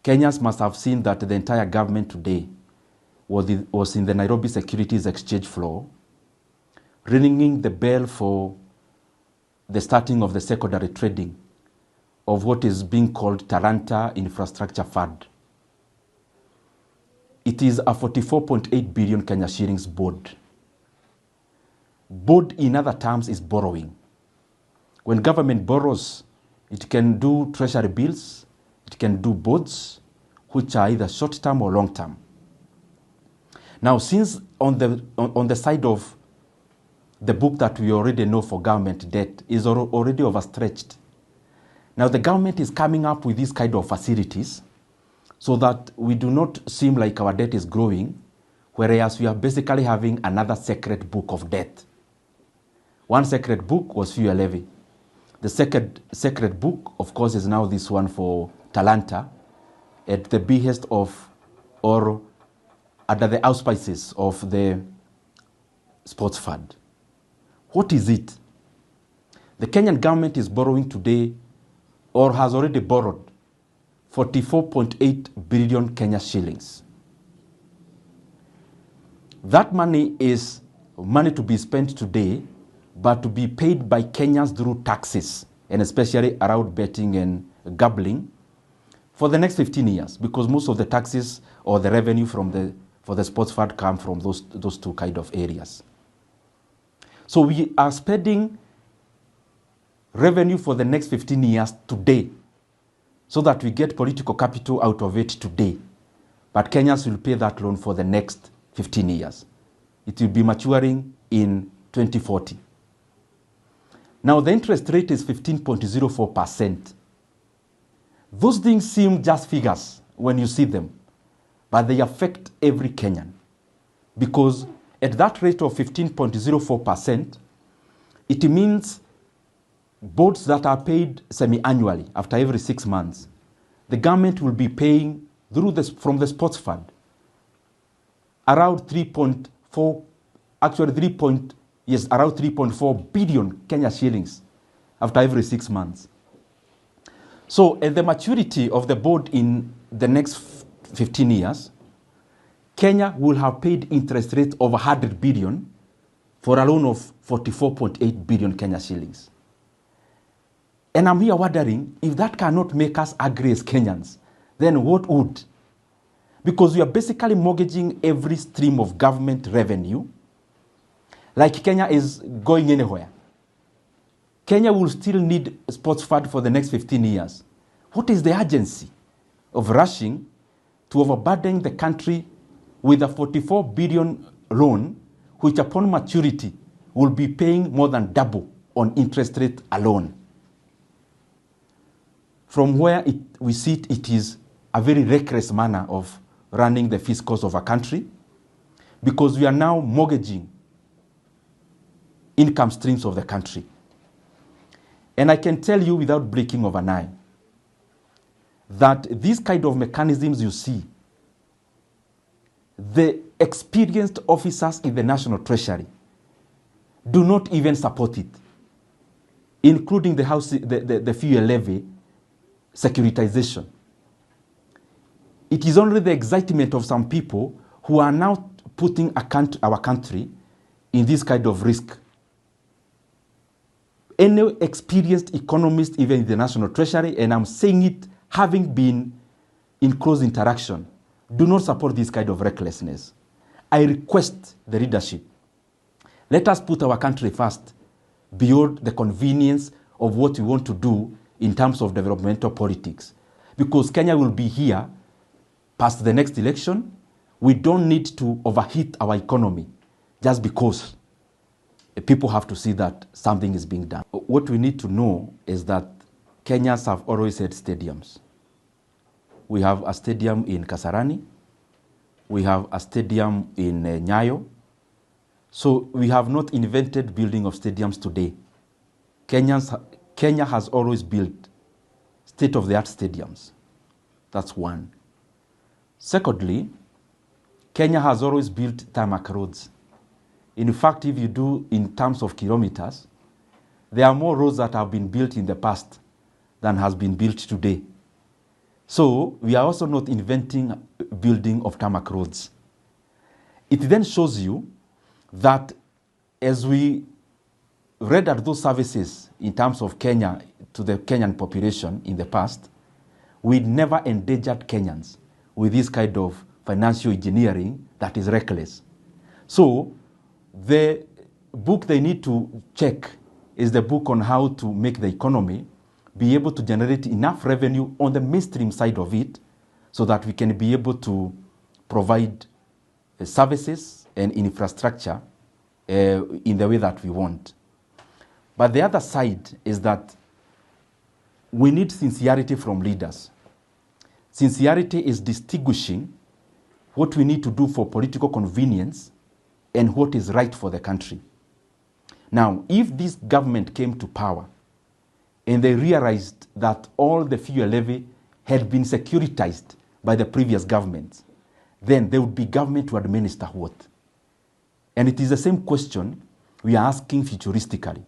Kenyans must have seen that the entire government today was in the Nairobi Securities Exchange floor, ringing the bell for the starting of the secondary trading of what is being called Talanta Infrastructure Fund. It is a 44.8 billion Kenya shillings board. Board, in other terms, is borrowing. When government borrows, it can do treasury bills, it can do bonds, which are either short-term or long-term. Now, since on the side of the book that we already know for government debt is already overstretched, now the government is coming up with these kind of facilities so that we do not seem like our debt is growing, whereas we are basically having another secret book of debt. One secret book was fuel levy. The second secret book, of course, is now this one for Talanta at the behest of, or under the auspices of the sports fund. What is it? The Kenyan government is borrowing today, or has already borrowed, 44.8 billion Kenya shillings. That money is money to be spent today, but to be paid by Kenyans through taxes, and especially around betting and gambling, for the next 15 years, because most of the taxes or the revenue for the sports fund come from those two kind of areas. So we are spending revenue for the next 15 years today, so that we get political capital out of it today. But Kenyans will pay that loan for the next 15 years. It will be maturing in 2040. Now the interest rate is 15.04%. Those things seem just figures when you see them, but they affect every Kenyan. Because at that rate of 15.04%, it means boards that are paid semi-annually after every 6 months, the government will be paying from the sports fund around 3.4 billion Kenya shillings after every 6 months. So at the maturity of the board in the next 15 years, Kenya will have paid interest rates of 100 billion for a loan of 44.8 billion Kenya shillings. And I'm here wondering, if that cannot make us agree as Kenyans, then what would? Because we are basically mortgaging every stream of government revenue, like Kenya is going anywhere. Kenya will still need a sports fund for the next 15 years. What is the urgency of rushing to overburden the country with a 44 billion loan, which upon maturity will be paying more than double on interest rate alone? From where we see it is a very reckless manner of running the fiscals of a country, because we are now mortgaging income streams of the country. And I can tell you without breaking of an eye that these kind of mechanisms you see, the experienced officers in the National Treasury do not even support it, including the fuel levy securitisation. It is only the excitement of some people who are now putting our country in this kind of risk. Any experienced economist, even in the National Treasury, and I'm saying it having been in close interaction, do not support this kind of recklessness. I request the leadership, let us put our country first beyond the convenience of what we want to do in terms of developmental politics. Because Kenya will be here past the next election. We don't need to overheat our economy just because people have to see that something is being done. What we need to know is that Kenyans have always had stadiums. We have a stadium in Kasarani. We have a stadium in Nyoro. So we have not invented building of stadiums today. Kenya has always built state-of-the-art stadiums. That's one. Secondly, Kenya has always built tarmac roads. In fact, if you do in terms of kilometers, there are more roads that have been built in the past than has been built today. So we are also not inventing building of tarmac roads. It then shows you that as we rendered those services in terms of Kenya to the Kenyan population in the past, we never endangered Kenyans with this kind of financial engineering that is reckless. So the book they need to check is the book on how to make the economy be able to generate enough revenue on the mainstream side of it so that we can be able to provide services and infrastructure in the way that we want. But the other side is that we need sincerity from leaders. Sincerity is distinguishing what we need to do for political convenience and what is right for the country. Now, if this government came to power and they realized that all the fuel levy had been securitized by the previous governments, then there would be government to administer what? And it is the same question we are asking futuristically.